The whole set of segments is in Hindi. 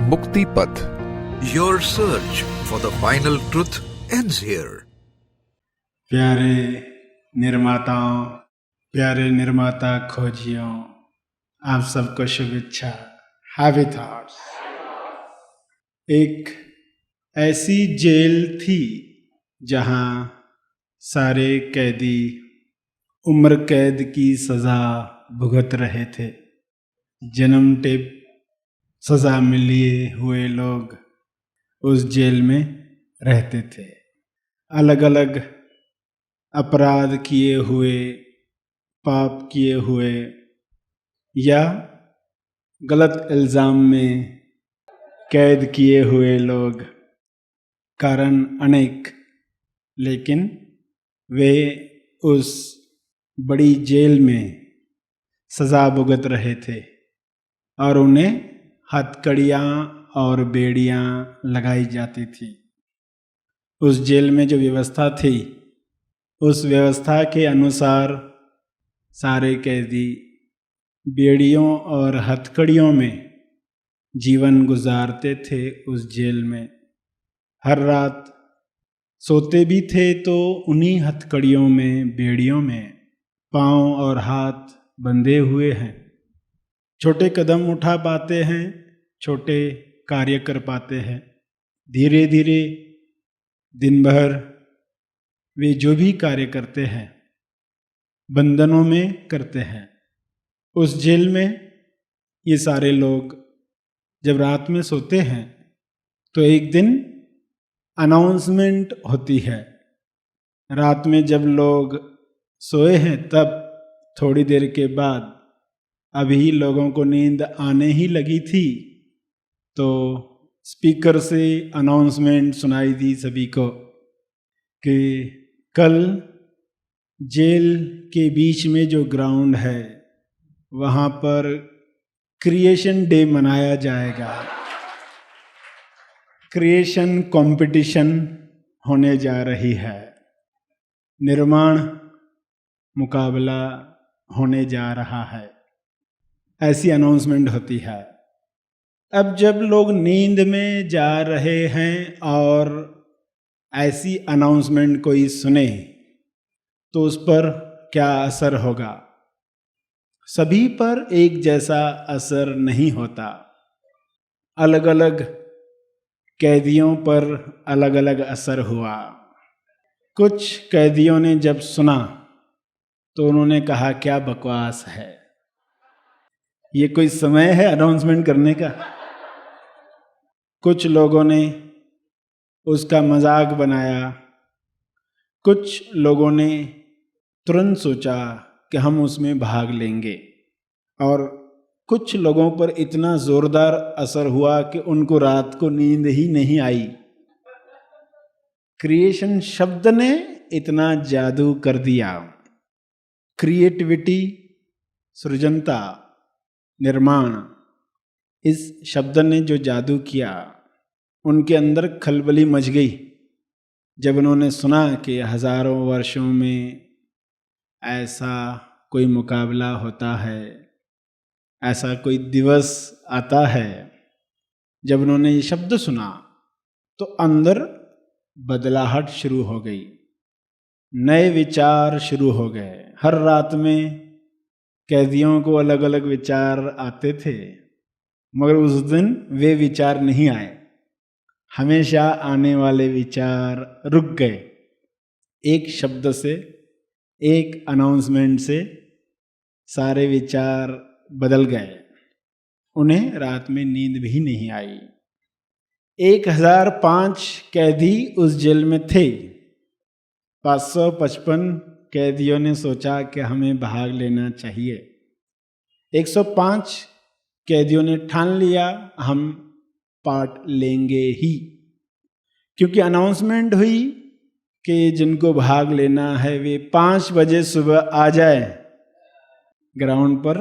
मुक्ति पथ। Your search for the final truth ends here. प्यारे निर्माताओं, प्यारे निर्माता खोजियों, आप सबको शुभेच्छा। Heavy thoughts. एक ऐसी जेल थी जहां सारे कैदी उम्र कैद की सजा भुगत रहे थे। जन्म टिप सजा में लिए हुए लोग उस जेल में रहते थे। अलग अलग अपराध किए हुए, पाप किए हुए या गलत इल्ज़ाम में कैद किए हुए लोग, कारण अनेक, लेकिन वे उस बड़ी जेल में सजा भुगत रहे थे और उन्हें हथकड़ियाँ और बेड़ियाँ लगाई जाती थी। उस जेल में जो व्यवस्था थी, उस व्यवस्था के अनुसार सारे कैदी बेड़ियों और हथकड़ियों में जीवन गुजारते थे। उस जेल में हर रात सोते भी थे तो उन्हीं हथकड़ियों में, बेड़ियों में पाँव और हाथ बंधे हुए हैं। छोटे कदम उठा पाते हैं, छोटे कार्य कर पाते हैं। धीरे धीरे दिन भर वे जो भी कार्य करते हैं बंधनों में करते हैं। उस जेल में ये सारे लोग जब रात में सोते हैं तो एक दिन अनाउंसमेंट होती है। रात में जब लोग सोए हैं तब थोड़ी देर के बाद अभी लोगों को नींद आने ही लगी थी तो स्पीकर से अनाउंसमेंट सुनाई दी सभी को कि कल जेल के बीच में जो ग्राउंड है वहाँ पर क्रिएशन डे मनाया जाएगा। क्रिएशन कंपटीशन होने जा रही है, निर्माण मुकाबला होने जा रहा है, ऐसी अनाउंसमेंट होती है। अब जब लोग नींद में जा रहे हैं और ऐसी अनाउंसमेंट कोई सुने तो उस पर क्या असर होगा? सभी पर एक जैसा असर नहीं होता। अलग अलग कैदियों पर अलग अलग असर हुआ। कुछ कैदियों ने जब सुना तो उन्होंने कहा, क्या बकवास है, ये कोई समय है अनाउंसमेंट करने का? कुछ लोगों ने उसका मजाक बनाया। कुछ लोगों ने तुरंत सोचा कि हम उसमें भाग लेंगे और कुछ लोगों पर इतना जोरदार असर हुआ कि उनको रात को नींद ही नहीं आई। क्रिएशन शब्द ने इतना जादू कर दिया। क्रिएटिविटी, सृजनता, निर्माण, इस शब्द ने जो जादू किया, उनके अंदर खलबली मच गई जब उन्होंने सुना कि हजारों वर्षों में ऐसा कोई मुकाबला होता है, ऐसा कोई दिवस आता है। जब उन्होंने ये शब्द सुना तो अंदर बदलाहट शुरू हो गई, नए विचार शुरू हो गए। हर रात में कैदियों को अलग अलग विचार आते थे, मगर उस दिन वे विचार नहीं आए। हमेशा आने वाले विचार रुक गए। एक शब्द से, एक अनाउंसमेंट से सारे विचार बदल गए। उन्हें रात में नींद भी नहीं आई। 1005 कैदी उस जेल में थे। 555 कैदियों ने सोचा कि हमें भाग लेना चाहिए। 105 कैदियों ने ठान लिया हम पार्ट लेंगे ही, क्योंकि अनाउंसमेंट हुई कि जिनको भाग लेना है वे 5 बजे सुबह आ जाए ग्राउंड पर।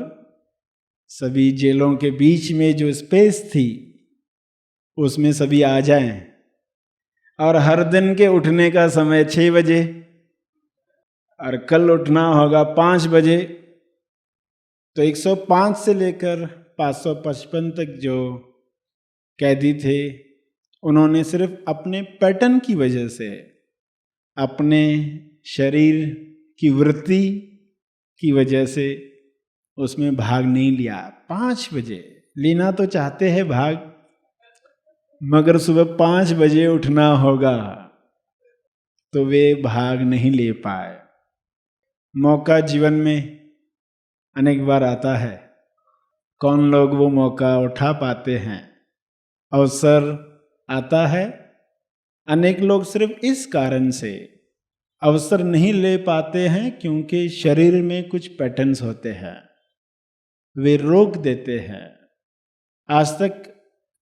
सभी जेलों के बीच में जो स्पेस थी उसमें सभी आ जाएं, और हर दिन के उठने का समय 6 बजे और कल उठना होगा 5 बजे। तो 105 से लेकर 555 तक जो कैदी थे, उन्होंने सिर्फ अपने पैटर्न की वजह से, अपने शरीर की वृत्ति की वजह से उसमें भाग नहीं लिया। 5 बजे लेना तो चाहते हैं भाग, मगर सुबह 5 बजे उठना होगा, तो वे भाग नहीं ले पाए। मौका जीवन में अनेक बार आता है, कौन लोग वो मौका उठा पाते हैं? अवसर आता है, अनेक लोग सिर्फ इस कारण से अवसर नहीं ले पाते हैं क्योंकि शरीर में कुछ पैटर्न्स होते हैं, वे रोक देते हैं। आज तक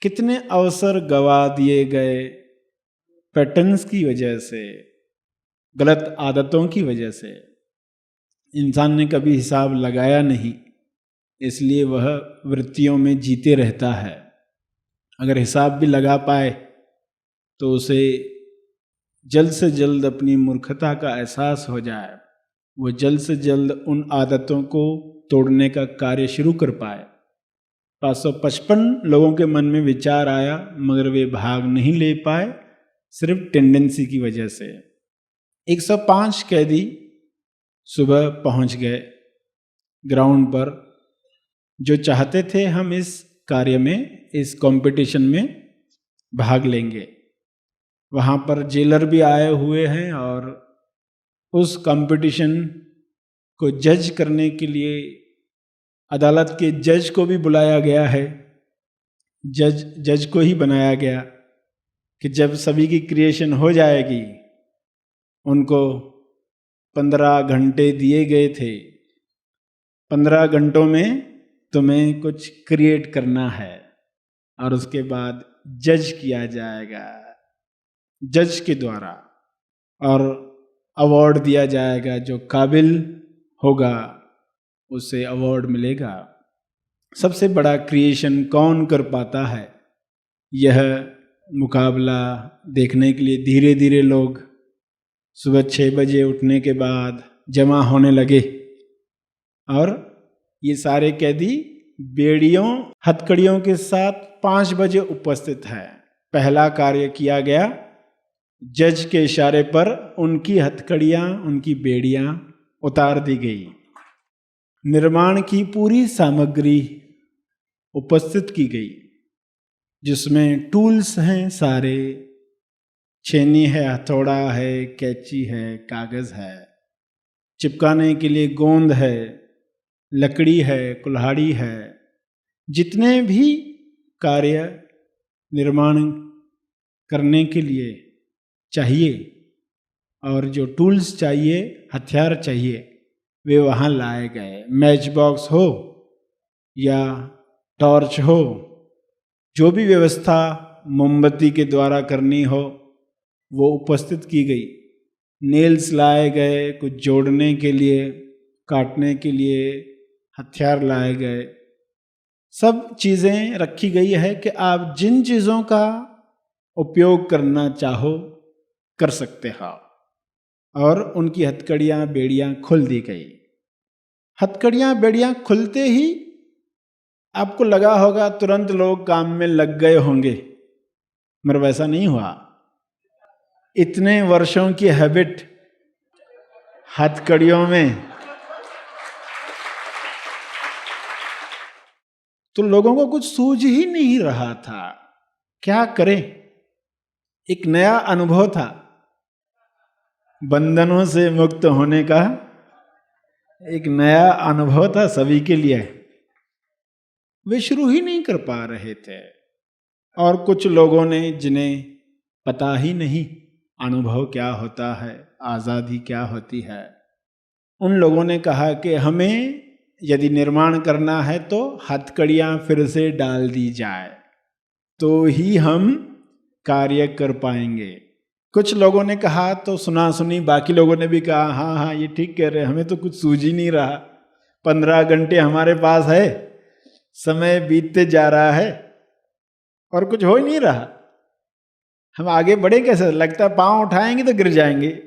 कितने अवसर गवा दिए गए पैटर्न्स की वजह से, गलत आदतों की वजह से। इंसान ने कभी हिसाब लगाया नहीं, इसलिए वह वृत्तियों में जीते रहता है। अगर हिसाब भी लगा पाए तो उसे जल्द से जल्द अपनी मूर्खता का एहसास हो जाए, वो जल्द से जल्द उन आदतों को तोड़ने का कार्य शुरू कर पाए। 555 लोगों के मन में विचार आया, मगर वे भाग नहीं ले पाए, सिर्फ टेंडेंसी की वजह से। 105 कैदी सुबह पहुंच गए ग्राउंड पर, जो चाहते थे हम इस कार्य में, इस कंपटीशन में भाग लेंगे। वहाँ पर जेलर भी आए हुए हैं और उस कंपटीशन को जज करने के लिए अदालत के जज को भी बुलाया गया है। जज को ही बनाया गया कि जब सभी की क्रिएशन हो जाएगी, उनको 15 घंटे दिए गए थे, 15 घंटों में तुम्हें कुछ क्रिएट करना है और उसके बाद जज किया जाएगा जज के द्वारा, और अवार्ड दिया जाएगा। जो काबिल होगा उसे अवार्ड मिलेगा। सबसे बड़ा क्रिएशन कौन कर पाता है, यह मुकाबला देखने के लिए धीरे धीरे लोग सुबह 6 बजे उठने के बाद जमा होने लगे, और ये सारे कैदी बेड़ियों हथकड़ियों के साथ 5 बजे उपस्थित है। पहला कार्य किया गया, जज के इशारे पर उनकी हथकड़ियां, उनकी बेड़ियां उतार दी गई। निर्माण की पूरी सामग्री उपस्थित की गई, जिसमें टूल्स हैं सारे, छेनी है, हथौड़ा है, कैंची है, कागज है, चिपकाने के लिए गोंद है, लकड़ी है, कुल्हाड़ी है। जितने भी कार्य निर्माण करने के लिए चाहिए और जो टूल्स चाहिए, हथियार चाहिए, वे वहाँ लाए गए। मैच बॉक्स हो या टॉर्च हो, जो भी व्यवस्था मोमबत्ती के द्वारा करनी हो वो उपस्थित की गई। नेल्स लाए गए, कुछ जोड़ने के लिए, काटने के लिए हथियार लाए गए। सब चीज़ें रखी गई है कि आप जिन चीज़ों का उपयोग करना चाहो कर सकते हो। और उनकी हथकड़ियाँ, बेड़ियाँ खुल दी गई। हथकड़ियाँ, बेड़ियाँ खुलते ही आपको लगा होगा तुरंत लोग काम में लग गए होंगे, मगर वैसा नहीं हुआ। इतने वर्षों की हैबिट हथकड़ियों में, तो लोगों को कुछ सूझ ही नहीं रहा था क्या करें। एक नया अनुभव था, बंधनों से मुक्त होने का एक नया अनुभव था सभी के लिए। वे शुरू ही नहीं कर पा रहे थे। और कुछ लोगों ने, जिन्हें पता ही नहीं अनुभव क्या होता है, आज़ादी क्या होती है, उन लोगों ने कहा कि हमें यदि निर्माण करना है तो हथकड़ियाँ फिर से डाल दी जाए तो ही हम कार्य कर पाएंगे। कुछ लोगों ने कहा तो सुना सुनी, बाकी लोगों ने भी कहा हाँ हाँ ये ठीक कह रहे हैं, हमें तो कुछ सूझ ही नहीं रहा, 15 घंटे हमारे पास है, समय बीतते जा रहा है और कुछ हो ही नहीं रहा, हम आगे बढ़े कैसे, लगता है पांव उठाएंगे तो गिर जाएंगे,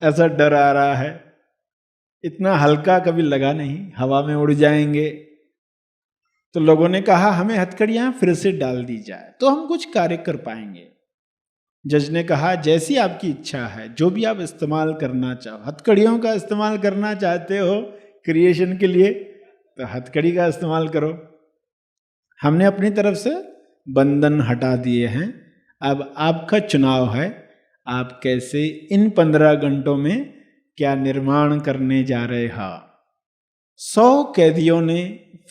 ऐसा डर आ रहा है। इतना हल्का कभी लगा नहीं, हवा में उड़ जाएंगे। तो लोगों ने कहा हमें हथकड़ियां फिर से डाल दी जाए तो हम कुछ कार्य कर पाएंगे। जज ने कहा जैसी आपकी इच्छा है, जो भी आप इस्तेमाल करना चाहो, हथकड़ियों का इस्तेमाल करना चाहते हो क्रिएशन के लिए तो हथकड़ी का इस्तेमाल करो। हमने अपनी तरफ से बंधन हटा दिए हैं, अब आपका चुनाव है, आप कैसे इन 15 घंटों में क्या निर्माण करने जा रहे हो। 100 कैदियों ने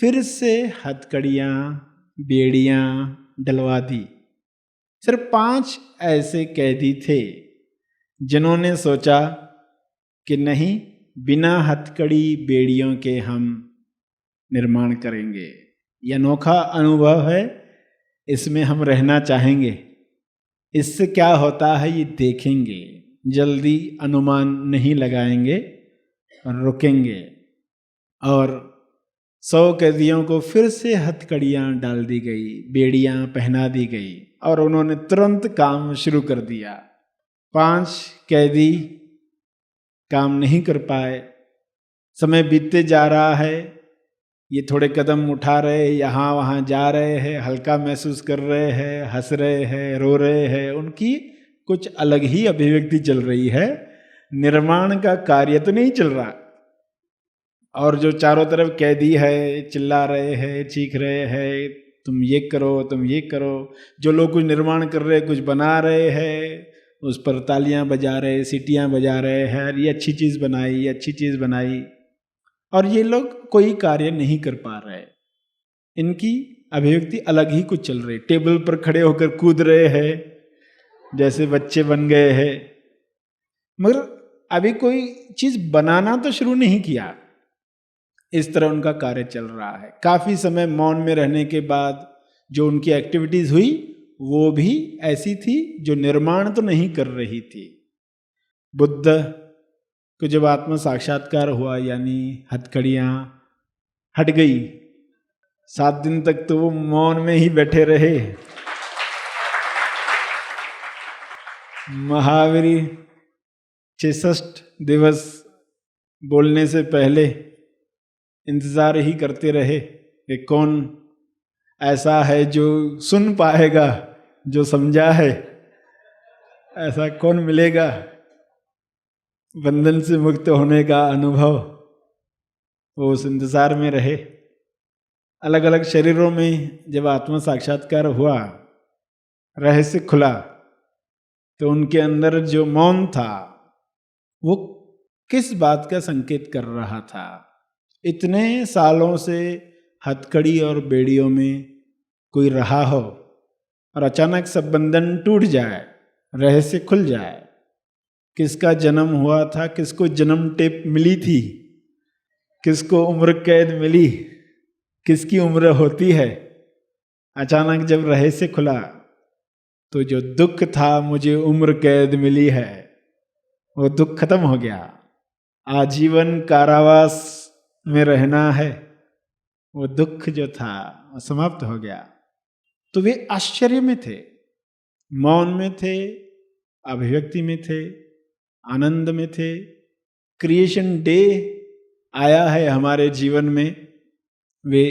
फिर से हथकड़ियां बेड़ियां डलवा दी। सिर्फ 5 ऐसे कैदी थे जिन्होंने सोचा कि नहीं, बिना हथकड़ी बेड़ियों के हम निर्माण करेंगे। यह अनोखा अनुभव है, इसमें हम रहना चाहेंगे, इससे क्या होता है ये देखेंगे, जल्दी अनुमान नहीं लगाएंगे और रुकेंगे। और 100 कैदियों को फिर से हथकड़ियां डाल दी गई, बेड़ियां पहना दी गई और उन्होंने तुरंत काम शुरू कर दिया। 5 कैदी काम नहीं कर पाए, समय बीतते जा रहा है, ये थोड़े कदम उठा रहे, यहाँ वहाँ जा रहे हैं, हल्का महसूस कर रहे हैं, हंस रहे हैं, रो रहे हैं, उनकी कुछ अलग ही अभिव्यक्ति चल रही है, निर्माण का कार्य तो नहीं चल रहा। और जो चारों तरफ कैदी है चिल्ला रहे हैं, चीख रहे हैं, तुम ये करो, तुम ये करो। जो लोग कुछ निर्माण कर रहे हैं, कुछ बना रहे हैं, उस पर तालियां बजा रहे, सीटियां बजा रहे हैं, ये अच्छी चीज़ बनाई, ये अच्छी चीज़ बनाई। और ये लोग कोई कार्य नहीं कर पा रहे, इनकी अभिव्यक्ति अलग ही कुछ चल रही। टेबल पर खड़े होकर कूद रहे हैं जैसे बच्चे बन गए हैं, मगर अभी कोई चीज़ बनाना तो शुरू नहीं किया। इस तरह उनका कार्य चल रहा है। काफ़ी समय मौन में रहने के बाद जो उनकी एक्टिविटीज़ हुई वो भी ऐसी थी जो निर्माण तो नहीं कर रही थी। बुद्ध को जब आत्म साक्षात्कार हुआ, यानी हथकड़ियाँ हट गई, 7 दिन तक तो वो मौन में ही बैठे रहे। महावीर 66 दिवस बोलने से पहले इंतज़ार ही करते रहे कि कौन ऐसा है जो सुन पाएगा, जो समझा है, ऐसा कौन मिलेगा। बंधन से मुक्त होने का अनुभव, वो उस इंतज़ार में रहे। अलग अलग शरीरों में जब आत्म साक्षात्कार हुआ, रहस्य खुला, तो उनके अंदर जो मौन था वो किस बात का संकेत कर रहा था। इतने सालों से हथकड़ी और बेड़ियों में कोई रहा हो और अचानक सब बंधन टूट जाए, रहस्य खुल जाए, किसका जन्म हुआ था, किसको जन्म टेप मिली थी, किसको उम्र कैद मिली, किसकी उम्र होती है, अचानक जब रहस्य खुला तो जो दुख था मुझे उम्र कैद मिली है, वो दुख खत्म हो गया। आजीवन कारावास में रहना है, वो दुख जो था वो समाप्त हो गया। तो वे आश्चर्य में थे, मौन में थे, अभिव्यक्ति में थे, आनंद में थे। क्रिएशन डे आया है हमारे जीवन में, वे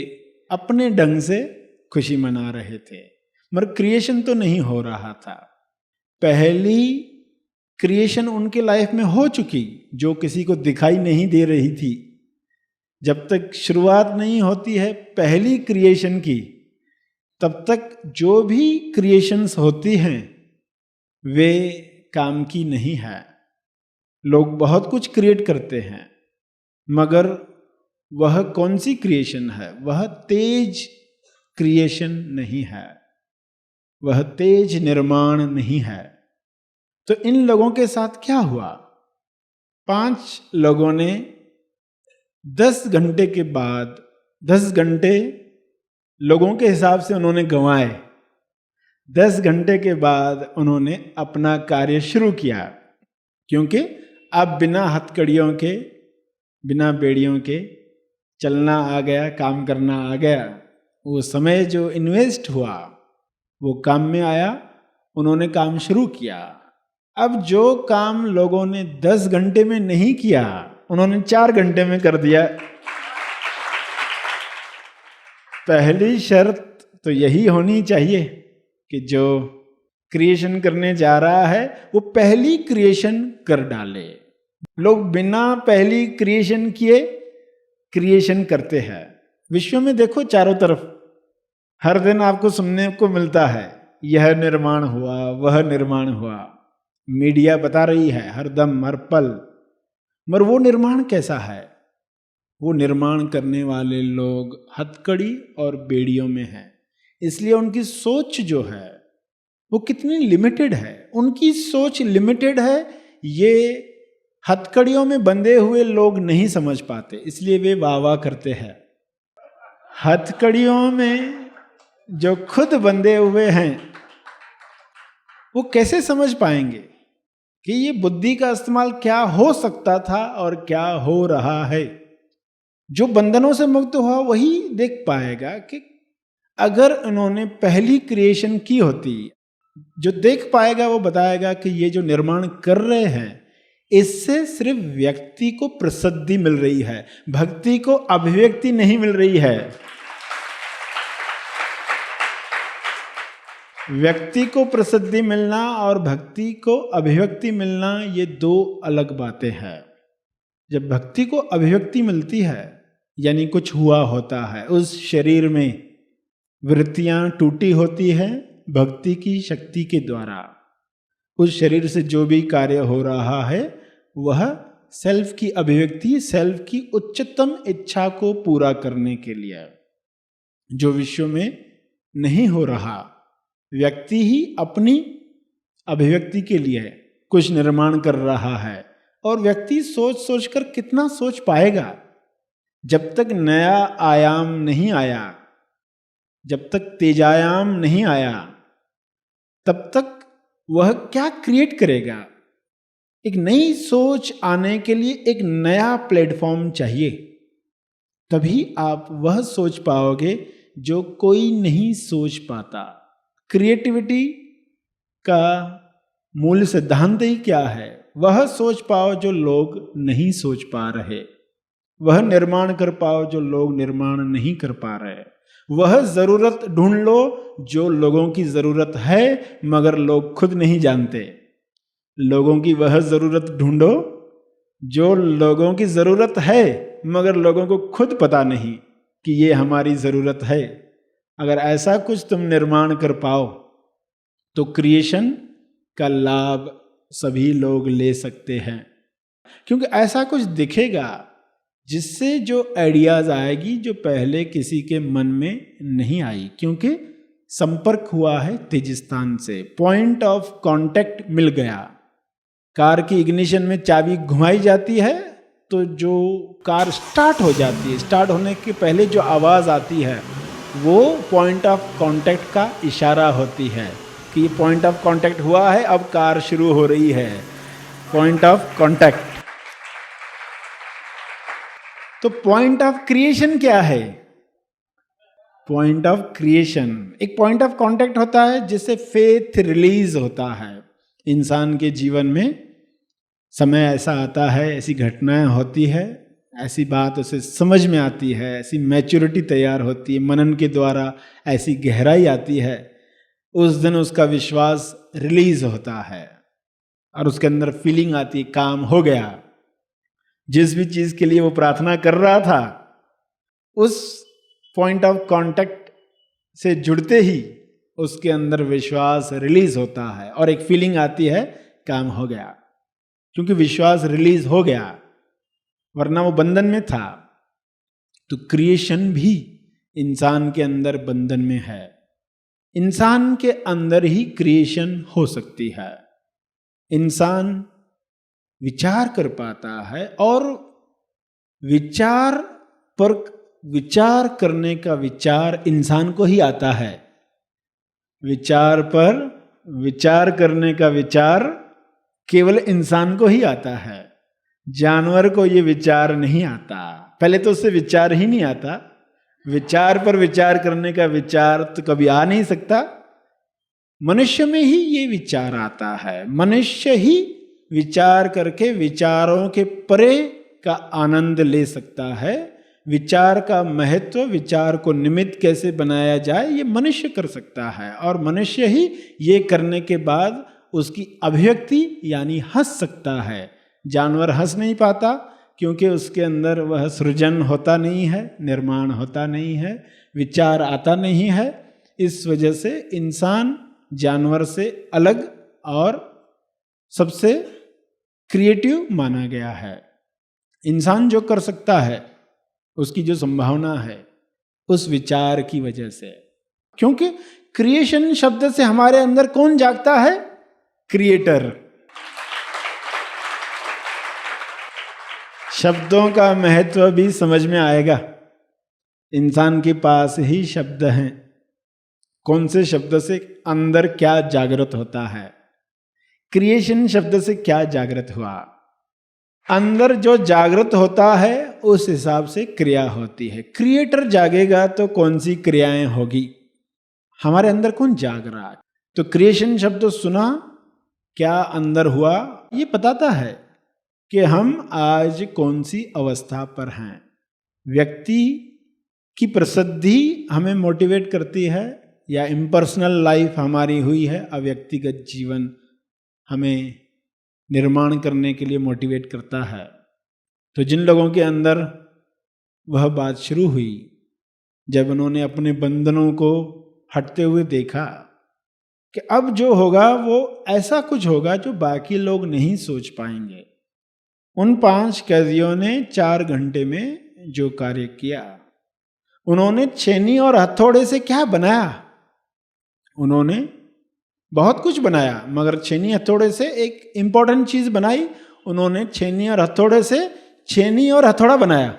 अपने ढंग से खुशी मना रहे थे, मगर क्रिएशन तो नहीं हो रहा था। पहली क्रिएशन उनके लाइफ में हो चुकी, जो किसी को दिखाई नहीं दे रही थी। जब तक शुरुआत नहीं होती है पहली क्रिएशन की, तब तक जो भी क्रिएशंस होती हैं वे काम की नहीं है। लोग बहुत कुछ क्रिएट करते हैं, मगर वह कौन सी क्रिएशन है? वह तेज क्रिएशन नहीं है, वह तेज निर्माण नहीं है। तो इन लोगों के साथ क्या हुआ? 5 लोगों ने 10 घंटे के बाद, 10 घंटे लोगों के हिसाब से उन्होंने गंवाए, 10 घंटे के बाद उन्होंने अपना कार्य शुरू किया, क्योंकि अब बिना हथकड़ियों के, बिना बेड़ियों के चलना आ गया, काम करना आ गया। वो समय जो इन्वेस्ट हुआ वो काम में आया, उन्होंने काम शुरू किया। अब जो काम लोगों ने 10 घंटे में नहीं किया, उन्होंने 4 घंटे में कर दिया। पहली शर्त तो यही होनी चाहिए कि जो क्रिएशन करने जा रहा है वो पहली क्रिएशन कर डाले। लोग बिना पहली क्रिएशन किए क्रिएशन करते हैं। विश्व में देखो चारों तरफ हर दिन आपको सुनने को मिलता है, यह निर्माण हुआ, वह निर्माण हुआ। मीडिया बता रही है हर दम हर पल, मगर वो निर्माण कैसा है? वो निर्माण करने वाले लोग हथकड़ी और बेड़ियों में हैं, इसलिए उनकी सोच जो है वो कितनी लिमिटेड है। उनकी सोच लिमिटेड है, ये हथकड़ियों में बंधे हुए लोग नहीं समझ पाते, इसलिए वे वाह वाह करते हैं। हथकड़ियों में जो खुद बंधे हुए हैं वो कैसे समझ पाएंगे कि ये बुद्धि का इस्तेमाल क्या हो सकता था और क्या हो रहा है। जो बंधनों से मुक्त हुआ वही देख पाएगा कि अगर उन्होंने पहली क्रिएशन की होती, जो देख पाएगा वो बताएगा कि ये जो निर्माण कर रहे हैं इससे सिर्फ व्यक्ति को प्रसिद्धि मिल रही है, भक्ति को अभिव्यक्ति नहीं मिल रही है। व्यक्ति को प्रसिद्धि मिलना और भक्ति को अभिव्यक्ति मिलना ये दो अलग बातें हैं। जब भक्ति को अभिव्यक्ति मिलती है यानी कुछ हुआ होता है, उस शरीर में वृत्तियां टूटी होती है भक्ति की शक्ति के द्वारा। उस शरीर से जो भी कार्य हो रहा है वह सेल्फ की अभिव्यक्ति, सेल्फ की उच्चतम इच्छा को पूरा करने के लिए। जो विश्व में नहीं हो रहा, व्यक्ति ही अपनी अभिव्यक्ति के लिए कुछ निर्माण कर रहा है। और व्यक्ति सोच सोच कर कितना सोच पाएगा? जब तक नया आयाम नहीं आया, जब तक तेजायाम नहीं आया, तब तक वह क्या क्रिएट करेगा? एक नई सोच आने के लिए एक नया प्लेटफॉर्म चाहिए, तभी आप वह सोच पाओगे जो कोई नहीं सोच पाता। क्रिएटिविटी का मूल सिद्धांत ही क्या है? वह सोच पाओ जो लोग नहीं सोच पा रहे, वह निर्माण कर पाओ जो लोग निर्माण नहीं कर पा रहे, वह जरूरत ढूंढ लो जो लोगों की जरूरत है मगर लोग खुद नहीं जानते। लोगों की वह जरूरत ढूंढो जो लोगों की जरूरत है मगर लोगों को खुद पता नहीं कि ये हमारी जरूरत है। अगर ऐसा कुछ तुम निर्माण कर पाओ तो क्रिएशन का लाभ सभी लोग ले सकते हैं, क्योंकि ऐसा कुछ दिखेगा जिससे जो आइडियाज आएगी जो पहले किसी के मन में नहीं आई, क्योंकि संपर्क हुआ है तेजिस्तान से, पॉइंट ऑफ कांटेक्ट मिल गया। कार की इग्निशन में चाबी घुमाई जाती है तो जो कार स्टार्ट हो जाती है, स्टार्ट होने के पहले जो आवाज़ आती है वो पॉइंट ऑफ कांटेक्ट का इशारा होती है कि ये पॉइंट ऑफ कांटेक्ट हुआ है, अब कार शुरू हो रही है। Point of contact. तो पॉइंट ऑफ क्रिएशन क्या है? पॉइंट ऑफ क्रिएशन एक पॉइंट ऑफ कांटेक्ट होता है जिससे फेथ रिलीज होता है। इंसान के जीवन में समय ऐसा आता है, ऐसी घटनाएं होती है, ऐसी बात उसे समझ में आती है, ऐसी मैच्योरिटी तैयार होती है, मनन के द्वारा ऐसी गहराई आती है, उस दिन उसका विश्वास रिलीज होता है और उसके अंदर फीलिंग आती है काम हो गया। जिस भी चीज के लिए वो प्रार्थना कर रहा था उस पॉइंट ऑफ कांटेक्ट से जुड़ते ही उसके अंदर विश्वास रिलीज होता है और एक फीलिंग आती है काम हो गया, क्योंकि विश्वास रिलीज हो गया, वरना वो बंधन में था। तो क्रिएशन भी इंसान के अंदर बंधन में है, इंसान के अंदर ही क्रिएशन हो सकती है। इंसान विचार कर पाता है और विचार पर विचार करने का विचार इंसान को ही आता है। विचार पर विचार करने का विचार केवल इंसान को ही आता है, जानवर को ये विचार नहीं आता। पहले तो उससे विचार ही नहीं आता, विचार पर विचार करने का विचार तो कभी आ नहीं सकता। मनुष्य में ही ये विचार आता है, मनुष्य ही विचार करके विचारों के परे का आनंद ले सकता है, विचार का महत्व, विचार को निमित्त कैसे बनाया जाए, ये मनुष्य कर सकता है। और मनुष्य ही ये करने के बाद उसकी अभिव्यक्ति यानी हंस सकता है। जानवर हंस नहीं पाता क्योंकि उसके अंदर वह सृजन होता नहीं है, निर्माण होता नहीं है, विचार आता नहीं है। इस वजह से इंसान जानवर से अलग और सबसे क्रिएटिव माना गया है। इंसान जो कर सकता है, उसकी जो संभावना है, उस विचार की वजह से। क्योंकि क्रिएशन शब्द से हमारे अंदर कौन जागता है? क्रिएटर। शब्दों का महत्व भी समझ में आएगा। इंसान के पास ही शब्द हैं। कौन से शब्द से अंदर क्या जागृत होता है? क्रिएशन शब्द से क्या जागृत हुआ? अंदर जो जागृत होता है उस हिसाब से क्रिया होती है। क्रिएटर जागेगा तो कौन सी क्रियाएं होगी? हमारे अंदर कौन जाग रहा है? तो क्रिएशन शब्द सुना, क्या अंदर हुआ, ये बताता है कि हम आज कौन सी अवस्था पर हैं। व्यक्ति की प्रसिद्धि हमें मोटिवेट करती है या इम्पर्सनल लाइफ हमारी हुई है, अव्यक्तिगत जीवन हमें निर्माण करने के लिए मोटिवेट करता है। तो जिन लोगों के अंदर वह बात शुरू हुई जब उन्होंने अपने बंधनों को हटते हुए देखा कि अब जो होगा वो ऐसा कुछ होगा जो बाकी लोग नहीं सोच पाएंगे। उन 5 कैदियों ने 4 घंटे में जो कार्य किया, उन्होंने छेनी और हथौड़े से क्या बनाया? उन्होंने बहुत कुछ बनाया, मगर छेनी हथौड़े से एक इंपॉर्टेंट चीज बनाई। उन्होंने छेनी और हथौड़े से छेनी और हथौड़ा बनाया।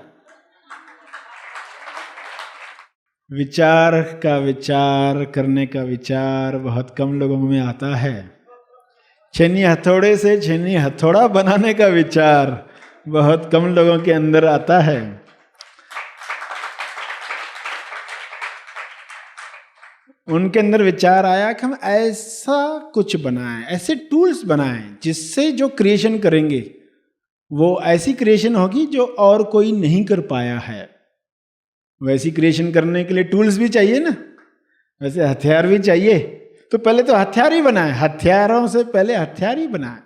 विचार का विचार करने का विचार बहुत कम लोगों में आता है। छेनी हथौड़े से छेनी हथौड़ा बनाने का विचार बहुत कम लोगों के अंदर आता है। उनके अंदर विचार आया कि हम ऐसा कुछ बनाएं, ऐसे टूल्स बनाएं जिससे जो क्रिएशन करेंगे वो ऐसी क्रिएशन होगी जो और कोई नहीं कर पाया है। वैसी क्रिएशन करने के लिए टूल्स भी चाहिए ना, वैसे हथियार भी चाहिए। तो पहले तो हथियार ही बनाए, हथियारों से पहले हथियार ही बनाए।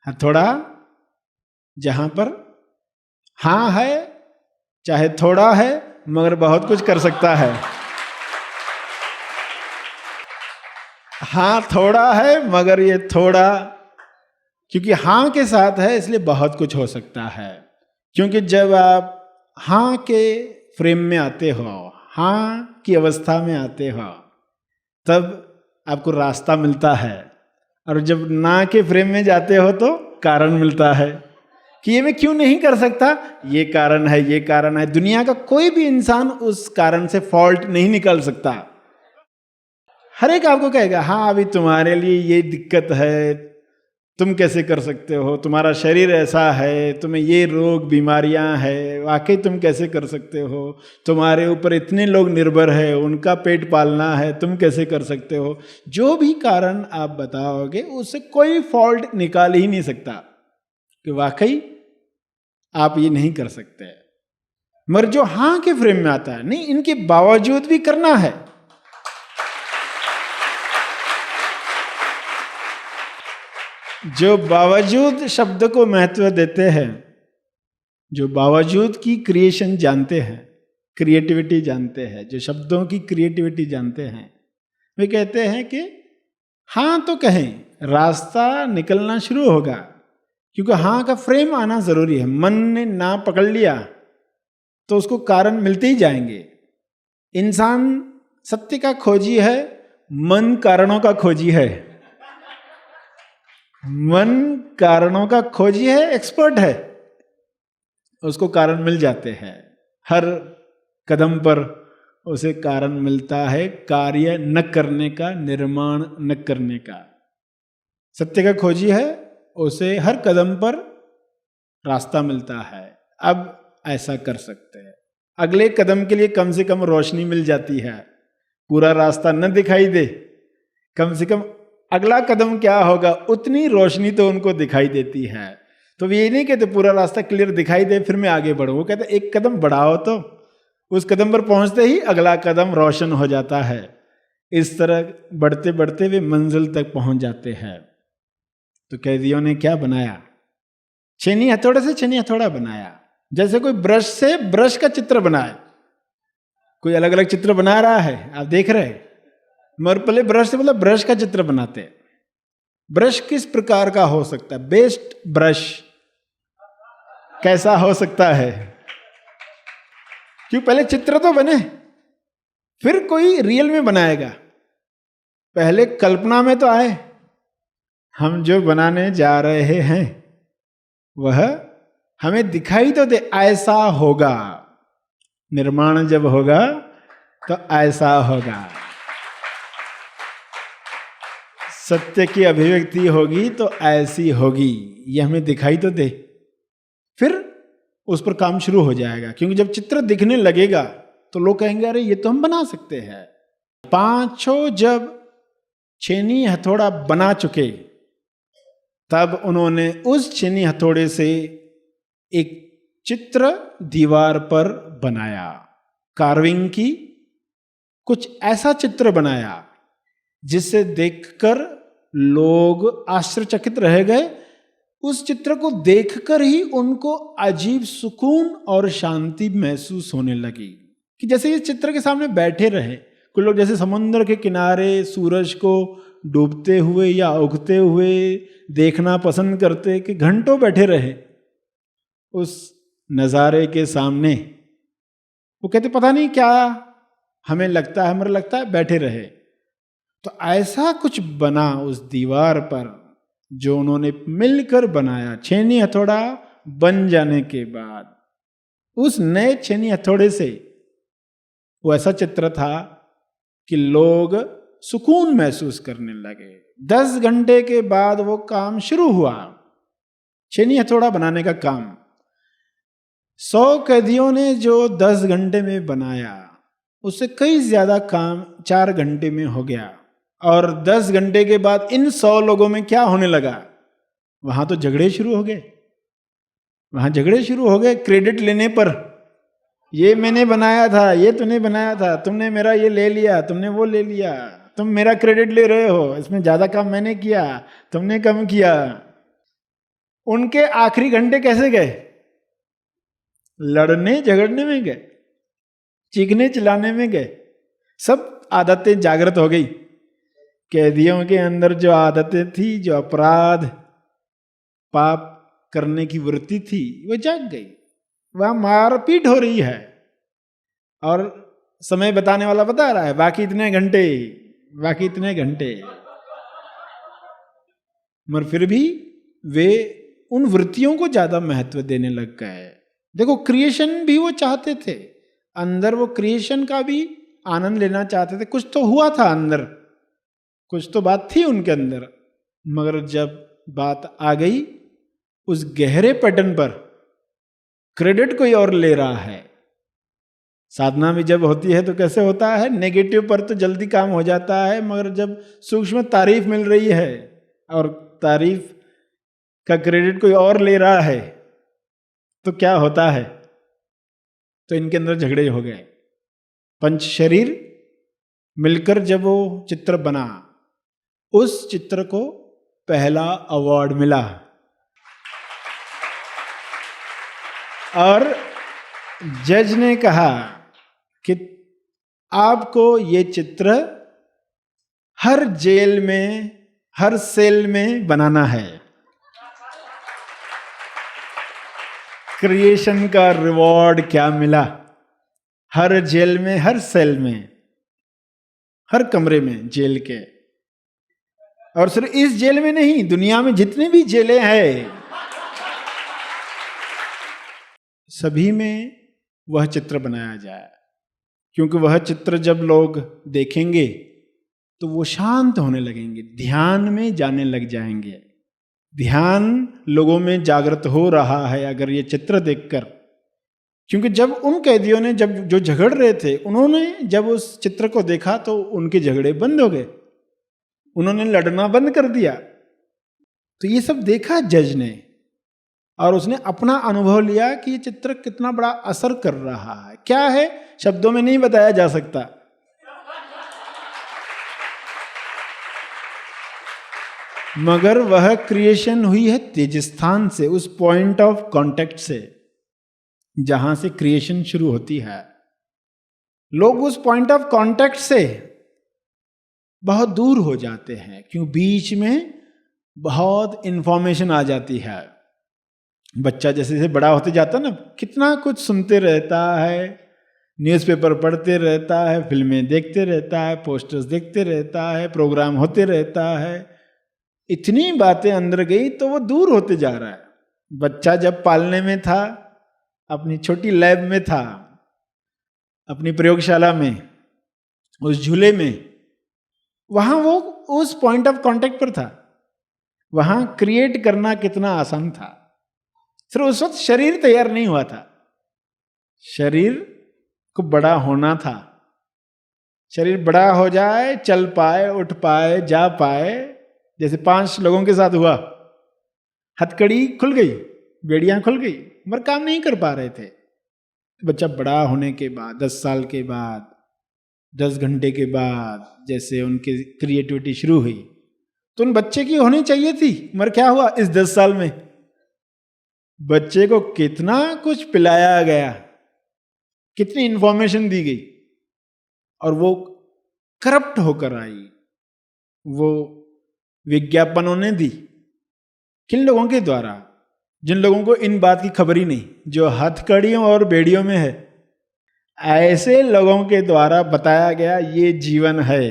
हथौड़ा जहां पर हाँ है, चाहे थोड़ा है, मगर बहुत कुछ कर सकता है। हाँ थोड़ा है, मगर ये थोड़ा क्योंकि हाँ के साथ है इसलिए बहुत कुछ हो सकता है। क्योंकि जब आप हाँ के फ्रेम में आते हो, हाँ की अवस्था में आते हो, तब आपको रास्ता मिलता है। और जब ना के फ्रेम में जाते हो तो कारण मिलता है कि ये मैं क्यों नहीं कर सकता, ये कारण है, ये कारण है। दुनिया का कोई भी इंसान उस कारण से फॉल्ट नहीं निकाल सकता। हर एक आपको कहेगा हाँ अभी तुम्हारे लिए ये दिक्कत है, तुम कैसे कर सकते हो, तुम्हारा शरीर ऐसा है, तुम्हें ये रोग बीमारियां हैं, वाकई तुम कैसे कर सकते हो, तुम्हारे ऊपर इतने लोग निर्भर है, उनका पेट पालना है, तुम कैसे कर सकते हो। जो भी कारण आप बताओगे उससे कोई फॉल्ट निकाल ही नहीं सकता कि वाकई आप ये नहीं कर सकते। मगर जो हाँ के फ्रेम में आता है, नहीं इनके बावजूद भी करना है, जो बावजूद शब्द को महत्व देते हैं, जो बावजूद की क्रिएशन जानते हैं, क्रिएटिविटी जानते हैं, जो शब्दों की क्रिएटिविटी जानते हैं, वे कहते हैं कि हाँ तो कहें, रास्ता निकलना शुरू होगा। क्योंकि हाँ का फ्रेम आना जरूरी है। मन ने ना पकड़ लिया तो उसको कारण मिलते ही जाएंगे। इंसान सत्य का खोजी है, मन कारणों का खोजी है। मन कारणों का खोजी है, एक्सपर्ट है, उसको कारण मिल जाते हैं। हर कदम पर उसे कारण मिलता है कार्य न करने का, निर्माण न करने का। सत्य का खोजी है, उसे हर कदम पर रास्ता मिलता है। अब ऐसा कर सकते हैं, अगले कदम के लिए कम से कम रोशनी मिल जाती है। पूरा रास्ता न दिखाई दे, कम से कम अगला कदम क्या होगा उतनी रोशनी तो उनको दिखाई देती है। तो वे ये नहीं कहते पूरा रास्ता क्लियर दिखाई दे फिर मैं आगे बढ़ूं, वो कहते एक कदम बढ़ाओ तो उस कदम पर पहुंचते ही अगला कदम रोशन हो जाता है। इस तरह बढ़ते बढ़ते वे मंजिल तक पहुंच जाते हैं। तो कैदियों ने क्या बनाया? छेनी हथौड़े से छेनी हथौड़ा बनाया। जैसे कोई ब्रश से ब्रश का चित्र बनाए, कोई अलग अलग चित्र बना रहा है, आप देख रहे हैं, मगर पहले ब्रश से मतलब ब्रश का चित्र बनाते हैं। ब्रश किस प्रकार का हो सकता है? बेस्ट ब्रश कैसा हो सकता है? क्यों? पहले चित्र तो बने, फिर कोई रियल में बनाएगा। पहले कल्पना में तो आए, हम जो बनाने जा रहे हैं वह हमें दिखाई तो दे, ऐसा होगा। निर्माण जब होगा तो ऐसा होगा। सत्य की अभिव्यक्ति होगी तो ऐसी होगी, ये हमें दिखाई तो दे, फिर उस पर काम शुरू हो जाएगा। क्योंकि जब चित्र दिखने लगेगा तो लोग कहेंगे अरे ये तो हम बना सकते हैं। पांचों जब छेनी हथौड़ा बना चुके तब उन्होंने उस छेनी हथौड़े से एक चित्र दीवार पर बनाया, कार्विंग की, कुछ ऐसा चित्र बनाया जिसे देखकर लोग आश्चर्यचकित रह गए। उस चित्र को देखकर ही उनको अजीब सुकून और शांति महसूस होने लगी कि जैसे ये चित्र के सामने बैठे रहे। कुछ लोग जैसे समुद्र के किनारे सूरज को डूबते हुए या उगते हुए देखना पसंद करते कि घंटों बैठे रहे उस नज़ारे के सामने। वो कहते पता नहीं क्या हमें लगता है, हमें लगता है बैठे रहे। तो ऐसा कुछ बना उस दीवार पर जो उन्होंने मिलकर बनाया। छेनी हथौड़ा बन जाने के बाद उस नए छेनी हथौड़े से वो ऐसा चित्र था कि लोग सुकून महसूस करने लगे। 10 घंटे के बाद वो काम शुरू हुआ, छेनी हथौड़ा बनाने का काम। 100 कैदियों ने जो 10 घंटे में बनाया उससे कई ज्यादा काम 4 घंटे में हो गया। और 10 घंटे के बाद इन 100 लोगों में क्या होने लगा? वहां तो झगड़े शुरू हो गए। वहां झगड़े शुरू हो गए क्रेडिट लेने पर। ये मैंने बनाया था, ये तूने बनाया था, तुमने मेरा ये ले लिया, तुमने वो ले लिया, तुम मेरा क्रेडिट ले रहे हो, इसमें ज्यादा काम मैंने किया, तुमने कम किया। उनके आखिरी घंटे कैसे गए? लड़ने झगड़ने में गए, चीखने चिल्लाने में गए। सब आदतें जागृत हो गई। कैदियों के अंदर जो आदतें थी, जो अपराध पाप करने की वृत्ति थी, वो जाग गई। वहां मारपीट हो रही है और समय बताने वाला बता रहा है बाकी इतने घंटे, बाकी इतने घंटे। मगर फिर भी वे उन वृत्तियों को ज्यादा महत्व देने लग गए। देखो क्रिएशन भी वो चाहते थे, अंदर वो क्रिएशन का भी आनंद लेना चाहते थे। कुछ तो हुआ था अंदर, कुछ तो बात थी उनके अंदर। मगर जब बात आ गई उस गहरे पैटर्न पर, क्रेडिट कोई और ले रहा है। साधना भी जब होती है तो कैसे होता है? नेगेटिव पर तो जल्दी काम हो जाता है, मगर जब सूक्ष्म तारीफ मिल रही है और तारीफ का क्रेडिट कोई और ले रहा है तो क्या होता है? तो इनके अंदर झगड़े हो गए। पंच शरीर मिलकर जब वो चित्र बना, उस चित्र को पहला अवार्ड मिला और जज ने कहा कि आपको ये चित्र हर जेल में, हर सेल में बनाना है। क्रिएशन का रिवॉर्ड क्या मिला? हर जेल में, हर सेल में, हर कमरे में जेल के। और सिर्फ इस जेल में नहीं, दुनिया में जितने भी जेलें हैं सभी में वह चित्र बनाया जाए। क्योंकि वह चित्र जब लोग देखेंगे तो वो शांत होने लगेंगे, ध्यान में जाने लग जाएंगे। ध्यान लोगों में जागृत हो रहा है अगर ये चित्र देखकर। क्योंकि जब उन कैदियों ने, जब जो झगड़ रहे थे, उन्होंने जब उस चित्र को देखा तो उनके झगड़े बंद हो गए, उन्होंने लड़ना बंद कर दिया। तो ये सब देखा जज ने और उसने अपना अनुभव लिया कि ये चित्र कितना बड़ा असर कर रहा है। क्या है, शब्दों में नहीं बताया जा सकता। मगर वह क्रिएशन हुई है तेजस्थान से, उस पॉइंट ऑफ कांटेक्ट से जहां से क्रिएशन शुरू होती है। लोग उस पॉइंट ऑफ कांटेक्ट से बहुत दूर हो जाते हैं, क्यों? बीच में बहुत इंफॉर्मेशन आ जाती है। बच्चा जैसे जैसे बड़ा होते जाता है ना, कितना कुछ सुनते रहता है, न्यूज़पेपर पढ़ते रहता है, फिल्में देखते रहता है, पोस्टर्स देखते रहता है, प्रोग्राम होते रहता है। इतनी बातें अंदर गई तो वो दूर होते जा रहा है। बच्चा जब पालने में था, अपनी छोटी लैब में था, अपनी प्रयोगशाला में, उस झूले में, वहां वो उस पॉइंट ऑफ कांटेक्ट पर था। वहां क्रिएट करना कितना आसान था। सिर्फ उस वक्त शरीर तैयार नहीं हुआ था, शरीर को बड़ा होना था। शरीर बड़ा हो जाए, चल पाए, उठ पाए, जा पाए, जैसे 5 लोगों के साथ हुआ। हथकड़ी खुल गई, बेड़ियां खुल गई, मगर काम नहीं कर पा रहे थे। बच्चा बड़ा होने के बाद, 10 साल के बाद, 10 घंटे के बाद, जैसे उनकी क्रिएटिविटी शुरू हुई, तो उन बच्चे की होनी चाहिए थी। मगर क्या हुआ, इस 10 साल में बच्चे को कितना कुछ पिलाया गया, कितनी इंफॉर्मेशन दी गई, और वो करप्ट होकर आई। वो विज्ञापनों ने दी। किन लोगों के द्वारा? जिन लोगों को इन बात की खबर ही नहीं, जो हथकड़ियों और बेड़ियों में है। ऐसे लोगों के द्वारा बताया गया ये जीवन है,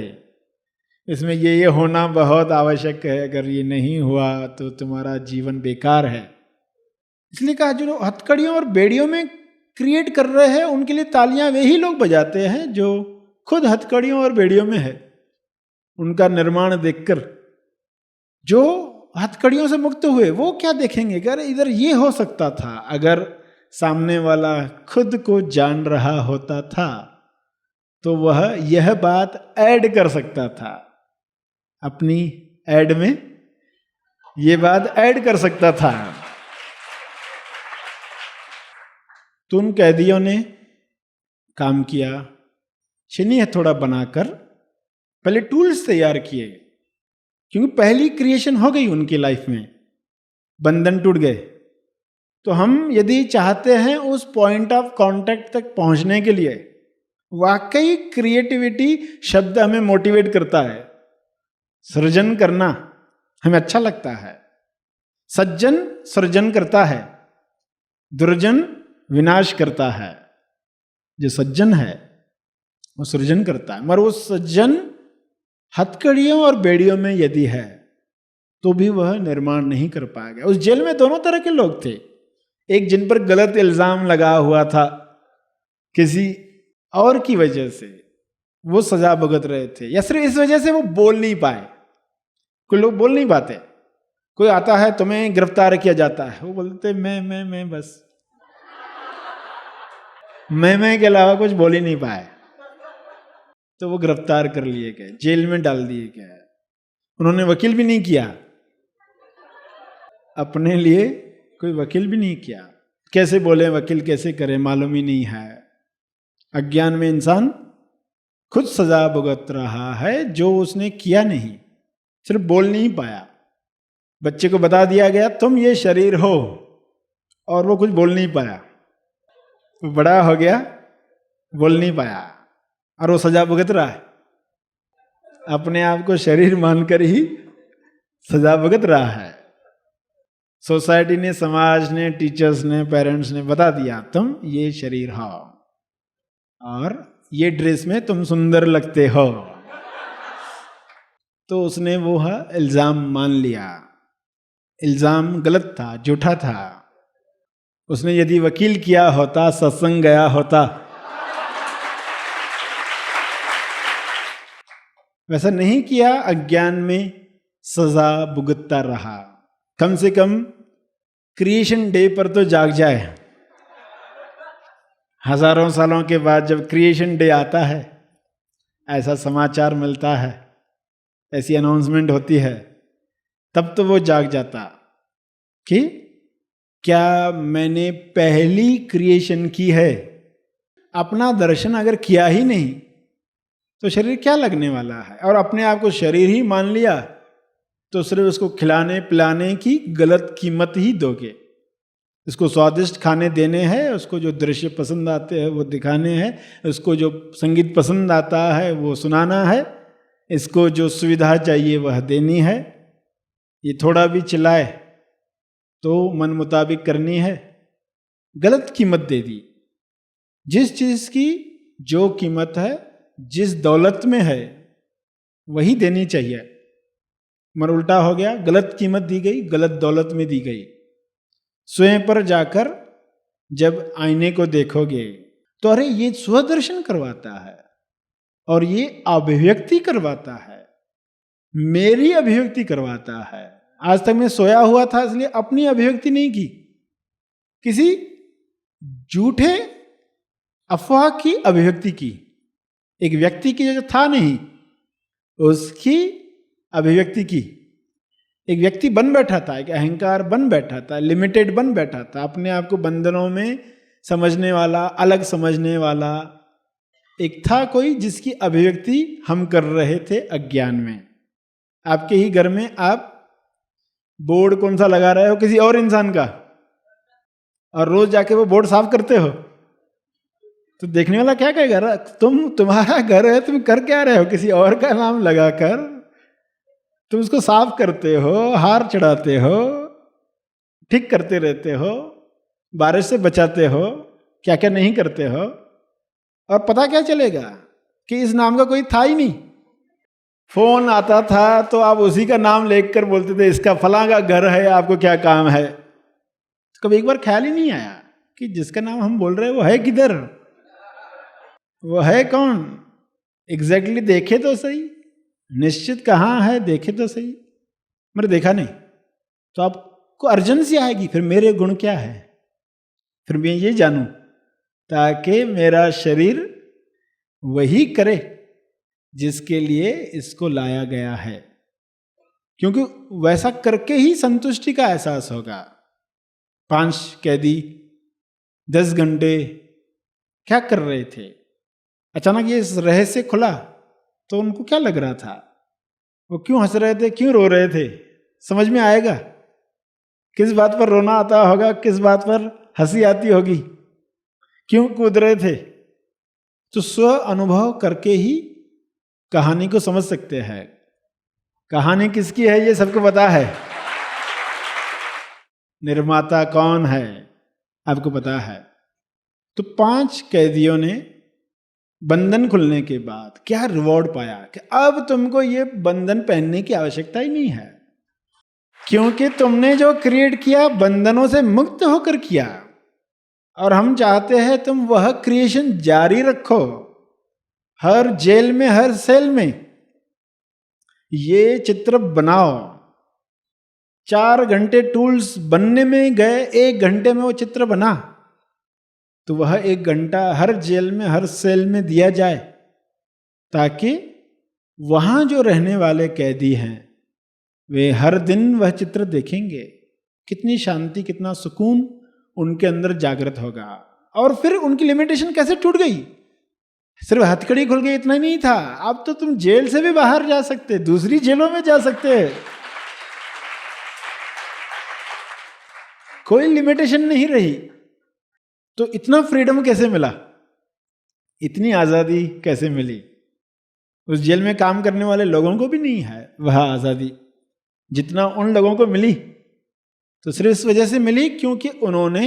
इसमें ये होना बहुत आवश्यक है, अगर ये नहीं हुआ तो तुम्हारा जीवन बेकार है। इसलिए कहा, जो हथकड़ियों और बेड़ियों में क्रिएट कर रहे हैं, उनके लिए तालियां वे ही लोग बजाते हैं जो खुद हथकड़ियों और बेड़ियों में है। उनका निर्माण देखकर जो हथकड़ियों से मुक्त हुए, वो क्या देखेंगे, अगर इधर ये हो सकता था। अगर सामने वाला खुद को जान रहा होता था तो वह यह बात ऐड कर सकता था, अपनी ऐड में ये बात ऐड कर सकता था। तो उन कैदियों ने काम किया, छीनी हथौड़ा बनाकर पहले टूल्स तैयार किए, क्योंकि पहली क्रिएशन हो गई उनकी लाइफ में, बंधन टूट गए। तो हम यदि चाहते हैं उस पॉइंट ऑफ कांटेक्ट तक पहुंचने के लिए, वाकई क्रिएटिविटी शब्द हमें मोटिवेट करता है। सृजन करना हमें अच्छा लगता है। सज्जन सृजन करता है, दुर्जन विनाश करता है। जो सज्जन है वो सृजन करता है, मगर वो सज्जन हथकड़ियों और बेड़ियों में यदि है तो भी वह निर्माण नहीं कर पाएगा। उस जेल में दोनों तरह के लोग थे। एक जिन पर गलत इल्जाम लगा हुआ था किसी और की वजह से, वो सजा भुगत रहे थे, या सिर्फ इस वजह से वो बोल नहीं पाए। कोई लोग बोल नहीं पाते। कोई आता है, तुम्हें गिरफ्तार किया जाता है, वो बोलते मैं बस मैं के अलावा कुछ बोल ही नहीं पाए, तो वो गिरफ्तार कर लिए गए, जेल में डाल दिए गए। उन्होंने वकील भी नहीं किया, अपने लिए कोई वकील भी नहीं किया। कैसे बोले, वकील कैसे करे, मालूम ही नहीं है। अज्ञान में इंसान खुद सजा भुगत रहा है जो उसने किया नहीं, सिर्फ बोल नहीं पाया। बच्चे को बता दिया गया तुम ये शरीर हो, और वो कुछ बोल नहीं पाया। वो बड़ा हो गया, बोल नहीं पाया, और वो सजा भुगत रहा है। अपने आप को शरीर मानकर ही सजा भुगत रहा है। सोसाइटी ने, समाज ने, टीचर्स ने, पेरेंट्स ने बता दिया तुम ये शरीर हो, और ये ड्रेस में तुम सुंदर लगते हो। तो उसने वो इल्जाम मान लिया। इल्जाम गलत था, झूठा था। उसने यदि वकील किया होता, सत्संग गया होता, वैसा नहीं किया, अज्ञान में सजा भुगतता रहा। कम से कम क्रिएशन डे पर तो जाग जाए। हजारों सालों के बाद जब क्रिएशन डे आता है, ऐसा समाचार मिलता है, ऐसी अनाउंसमेंट होती है, तब तो वो जाग जाता कि क्या मैंने पहली क्रिएशन की है? अपना दर्शन अगर किया ही नहीं तो शरीर क्या लगने वाला है? और अपने आप को शरीर ही मान लिया तो सिर्फ उसको खिलाने पिलाने की गलत कीमत ही दोगे। इसको स्वादिष्ट खाने देने हैं, उसको जो दृश्य पसंद आते हैं वो दिखाने हैं, उसको जो संगीत पसंद आता है वो सुनाना है, इसको जो सुविधा चाहिए वह देनी है। ये थोड़ा भी चिल्लाए तो मन मुताबिक करनी है, गलत कीमत दे दी। जिस चीज की जो कीमत है, जिस दौलत में है वही देनी चाहिए, मगर उल्टा हो गया, गलत कीमत दी गई, गलत दौलत में दी गई। स्वयं पर जाकर जब आईने को देखोगे तो अरे ये स्वदर्शन करवाता है और ये अभिव्यक्ति करवाता है, मेरी अभिव्यक्ति करवाता है। आज तक मैं सोया हुआ था इसलिए अपनी अभिव्यक्ति नहीं की, किसी झूठे अफवाह की अभिव्यक्ति की, एक व्यक्ति की जो था नहीं उसकी अभिव्यक्ति की। एक व्यक्ति बन बैठा था, एक अहंकार बन बैठा था, लिमिटेड बन बैठा था, अपने आप को बंधनों में समझने वाला, अलग समझने वाला एक था कोई, जिसकी अभिव्यक्ति हम कर रहे थे अज्ञान में। आपके ही घर में आप बोर्ड कौन सा लगा रहे हो किसी और इंसान का, और रोज जाके वो बोर्ड साफ करते हो, तो देखने वाला क्या कहेगा, तुम्हारा घर है, तुम कर क्या रहे हो? किसी और का नाम लगाकर तुम उसको साफ करते हो, हार चढ़ाते हो, ठीक करते रहते हो, बारिश से बचाते हो, क्या क्या नहीं करते हो, और पता क्या चलेगा कि इस नाम का कोई था ही नहीं। फोन आता था तो आप उसी का नाम लेकर बोलते थे इसका फलां का घर है, आपको क्या काम है। तो कभी एक बार ख्याल ही नहीं आया कि जिसका नाम हम बोल रहे हैं वो है किधर, वो है कौन, एग्जैक्टली देखे तो सही, निश्चित कहाँ है देखे तो सही। मैंने देखा नहीं तो आपको अर्जेंसी आएगी, फिर मेरे गुण क्या है, फिर मैं ये जानूं, ताकि मेरा शरीर वही करे जिसके लिए इसको लाया गया है, क्योंकि वैसा करके ही संतुष्टि का एहसास होगा। 5 कैदी 10 घंटे क्या कर रहे थे, अचानक ये रहस्य खुला तो उनको क्या लग रहा था, वो क्यों हंस रहे थे, क्यों रो रहे थे, समझ में आएगा। किस बात पर रोना आता होगा, किस बात पर हंसी आती होगी, क्यों कूद रहे थे। तो स्व अनुभव करके ही कहानी को समझ सकते हैं। कहानी किसकी है ये सबको पता है, निर्माता कौन है आपको पता है। तो 5 कैदियों ने बंधन खुलने के बाद क्या रिवॉर्ड पाया कि अब तुमको ये बंधन पहनने की आवश्यकता ही नहीं है, क्योंकि तुमने जो क्रिएट किया बंधनों से मुक्त होकर किया, और हम चाहते हैं तुम वह क्रिएशन जारी रखो, हर जेल में, हर सेल में ये चित्र बनाओ। 4 घंटे टूल्स बनने में गए, 1 घंटे में वो चित्र बना, तो वह 1 घंटा हर जेल में, हर सेल में दिया जाए, ताकि वहां जो रहने वाले कैदी हैं वे हर दिन वह चित्र देखेंगे। कितनी शांति, कितना सुकून उनके अंदर जागृत होगा। और फिर उनकी लिमिटेशन कैसे टूट गई, सिर्फ हथकड़ी खुल गई इतना नहीं था, अब तो तुम जेल से भी बाहर जा सकते, दूसरी जेलों में जा सकते, कोई लिमिटेशन नहीं रही। तो इतना फ्रीडम कैसे मिला, इतनी आजादी कैसे मिली? उस जेल में काम करने वाले लोगों को भी नहीं है वह आजादी जितना उन लोगों को मिली। तो सिर्फ इस वजह से मिली क्योंकि उन्होंने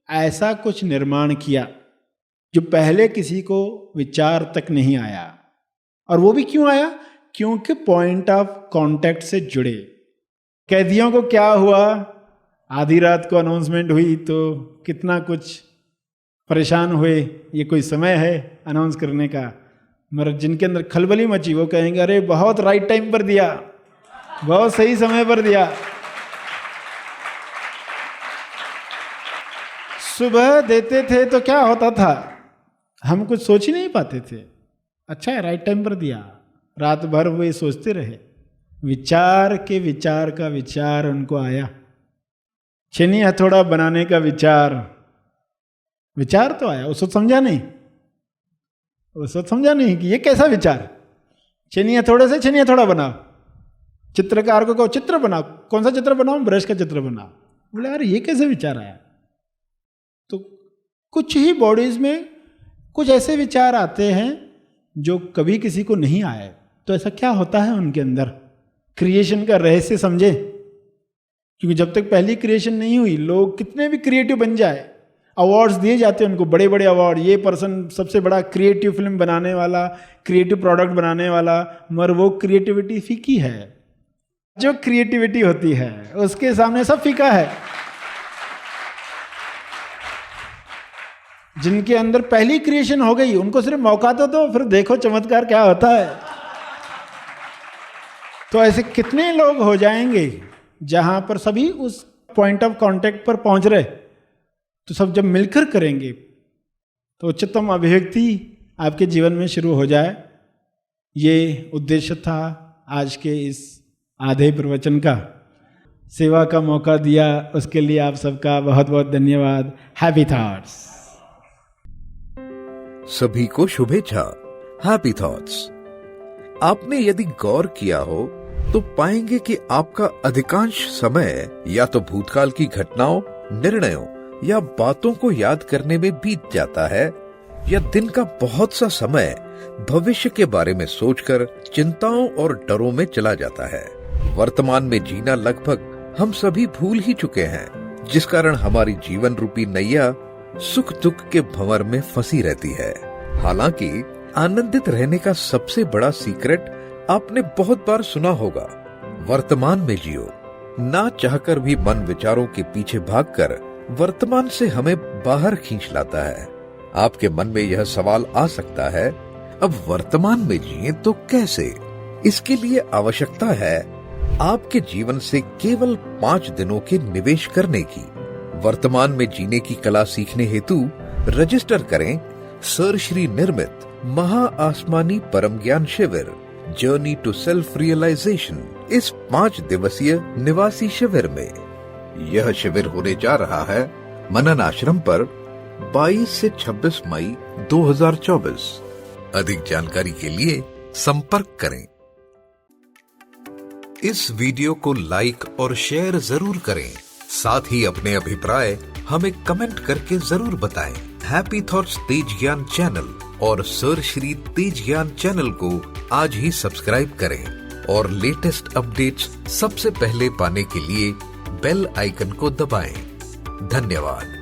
ऐसा कुछ निर्माण किया जो पहले किसी को विचार तक नहीं आया। और वो भी क्यों आया? क्योंकि पॉइंट ऑफ कांटेक्ट से जुड़े। कैदियों को क्या हुआ, आधी रात को अनाउंसमेंट हुई तो कितना कुछ परेशान हुए, ये कोई समय है अनाउंस करने का। मगर जिनके अंदर खलबली मची वो कहेंगे अरे बहुत राइट टाइम पर दिया, बहुत सही समय पर दिया। सुबह देते थे तो क्या होता था, हम कुछ सोच ही नहीं पाते थे, अच्छा है राइट टाइम पर दिया। रात भर वो ये सोचते रहे, विचार के विचार का विचार उनको आया छेनी हथौड़ा बनाने का विचार तो आया, उस वक्त समझा नहीं कि ये कैसा विचार, छेनी हथौड़े से छेनी हथौड़ा बनाओ, चित्रकार को कहो चित्र बनाओ, कौन सा चित्र बनाओ, ब्रश का चित्र बनाओ। बोले यार ये कैसे विचार आया। तो कुछ ही बॉडीज में कुछ ऐसे विचार आते हैं जो कभी किसी को नहीं आए। तो ऐसा क्या होता है उनके अंदर, क्रिएशन का रहस्य समझे। क्योंकि जब तक पहली क्रिएशन नहीं हुई, लोग कितने भी क्रिएटिव बन जाए, अवार्ड्स दिए जाते हैं उनको, बड़े बड़े अवार्ड, ये पर्सन सबसे बड़ा क्रिएटिव फिल्म बनाने वाला, क्रिएटिव प्रोडक्ट बनाने वाला, मगर वो क्रिएटिविटी फीकी है। जो क्रिएटिविटी होती है उसके सामने सब फीका है। जिनके अंदर पहली क्रिएशन हो गई उनको सिर्फ मौका तो दो, फिर देखो चमत्कार क्या होता है। तो ऐसे कितने लोग हो जाएंगे जहां पर सभी उस पॉइंट ऑफ कांटेक्ट पर पहुंच रहे। तो सब जब मिलकर करेंगे तो उच्चतम अभिव्यक्ति आपके जीवन में शुरू हो जाए। ये उद्देश्य था आज के इस आधे प्रवचन का। सेवा का मौका दिया उसके लिए आप सबका बहुत बहुत धन्यवाद। Happy thoughts. सभी को शुभेच्छा। Happy thoughts. आपने यदि गौर किया हो तो पाएंगे कि आपका अधिकांश समय या तो भूतकाल की घटनाओं, निर्णयों या बातों को याद करने में बीत जाता है, या दिन का बहुत सा समय भविष्य के बारे में सोचकर चिंताओं और डरों में चला जाता है। वर्तमान में जीना लगभग हम सभी भूल ही चुके हैं, जिस कारण हमारी जीवन रूपी नैया सुख दुख के भंवर में फंसी रहती है। हालांकि आनंदित रहने का सबसे बड़ा सीक्रेट आपने बहुत बार सुना होगा, वर्तमान में जियो। ना चाहकर भी मन विचारों के पीछे भागकर वर्तमान से हमें बाहर खींच लाता है। आपके मन में यह सवाल आ सकता है, अब वर्तमान में जिए तो कैसे? इसके लिए आवश्यकता है आपके जीवन से केवल 5 दिनों के निवेश करने की। वर्तमान में जीने की कला सीखने हेतु रजिस्टर करें सर श्री निर्मित महा आसमानी परम ज्ञान शिविर जर्नी टू सेल्फ रियलाइजेशन इस 5 दिवसीय निवासी शिविर में। यह शिविर होने जा रहा है मनन आश्रम पर 22 से 26 मई 2024। अधिक जानकारी के लिए संपर्क करें। इस वीडियो को लाइक और शेयर जरूर करें। साथ ही अपने अभिप्राय हमें कमेंट करके जरूर बताएं। हैप्पी थॉट्स तेज ज्ञान चैनल और सर श्री तेज ज्ञान चैनल को आज ही सब्सक्राइब करें और लेटेस्ट अपडेट्स सबसे पहले पाने के लिए बेल आइकन को दबाएं। धन्यवाद।